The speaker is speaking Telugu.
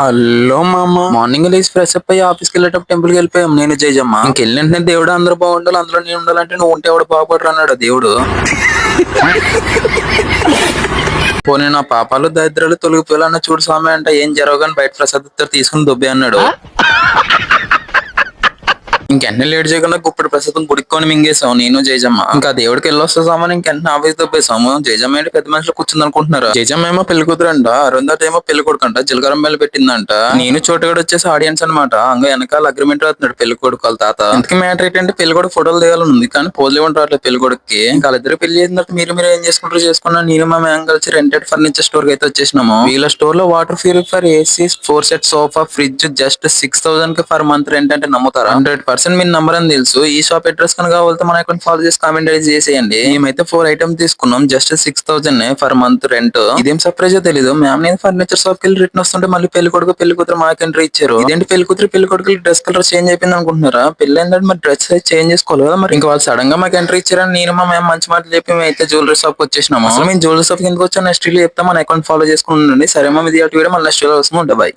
హలో మామ, మార్నింగ్ లేచి ఫ్రెష్ అప్ అయ్యి ఆఫీస్కి వెళ్ళేటప్పుడు టెంపుల్ కి వెళ్ళిపోయాం నేను జయజమ్మ. ఇంకెళ్ళిన వెంటనే దేవుడు అందరూ బాగుండాలి, అందులో నేను ఉండాలంటే నువ్వు ఉంటే ఎవడు బాగుపడరు అన్నాడు దేవుడు. పోనీ నా పాపాలు దరిద్రాలు తొలగిపోయాలన్న చూడు స్వామి అంటే ఏం జరగని బయట ప్రసాద్ తీసుకుని దొబ్బే అన్నాడు. ఇంకెంటనే లేట్ చేయకుండా గుప్పుడు ప్రస్తుతం గుడిక్కొని మింగేసాం నేను జయజమ్మ. ఇంకా దేవుడికి వెళ్ళొస్తామని ఇంకెంటనే ఆఫీస్ దొబ్బేసాము. జయజమ్మ ఏంటి పెద్ద మనుషులు కూర్చుంది అనుకుంటున్నారా? జయజమ్మ ఏమో పెళ్లి కూతురంట, అరుంధతి ఏమో పెళ్లి కొడుకంట జీలకర్ర బెల్లి పెట్టిందంట. నేను చోటుగడ వచ్చేసి ఆడియన్స్ అనమాట. అంగా వెనకాల అగ్రిమెంట్ అవుతున్నాడు పెళ్లి కొడుకు వాళ్ళ తాత. ఇంతకీ మ్యాటర్ ఏంటంటే పెళ్లి కొడుకు ఫోటోలు దిగాలని ఉంది కానీ పోజులు ఇవ్వండి రావట్లేదు పెళ్లి కొడుకుకి. ఇంకా వాళ్ళిద్దరు పెళ్లి చేసిన తర్వాత మీరు ఏం చేసుకుంటారు చేసుకున్నా నేను మా మేము కలిసి రెంటెడ్ ఫర్నిచర్ స్టోర్ కి అయితే వచ్చేసినాము. వీళ్ళ స్టోర్ లో water purifier, AC, 4 set sofa, fridge just 6,000 కి పర్ మంత్ రెంట్ అంటే నమ్ముతారా? 100% మీ నంబర్ అని తెలుసు. ఈ షాప్ అడ్రస్ కనుక కావాలంటే మన అకౌంట్ ఫాలో చేసి కామెంట్ చేసేయండి. మేమైతే 4 ఐటమ్స్ తీసుకున్నాం, జస్ట్ 6,000 పర్ మంత్ రెంట్. ఇదేం సర్ప్రైజ్ తెలీదు. మ్యామ్ నేను ఫర్నిచర్ షాప్ కి వెళ్ళి రిటర్న్ వస్తుంటే మళ్ళీ పెళ్లి కొడుకు పెళ్లి కూతురు మాకు ఎంట్రీ ఇచ్చారు. ఇదేంటి పెళ్లి కూతురు పెళ్లి కొడుకు డ్రెస్ కలర్ చేంజ్ అయిపోయింది అనుకుంటున్నారా? పెళ్లి ఏంటంటే మరి డ్రెస్ సైజ్ చేంజ్ చేసుకోవాలి కదా. మరి ఇంకా వాళ్ళు సడన్ గా మాకు ఎంట్రీ ఇచ్చారని నేను మా మ్యామ్ మంచి మాటలు చెప్పి మేము అయితే జ్యువెలరీ షాప్ వచ్చేసినాము. అసలు మేము జ్యువెలరీ షాప్ కిందకి వచ్చా నెక్స్ట్ వీడియో చెప్తా, మన అకౌంట్ ఫాలో చేసుకుని ఉండండి. సరే మా ఇది వీడియో మళ్ళీ నెక్స్ట్ వీడియో వస్తుంది. బాయ్.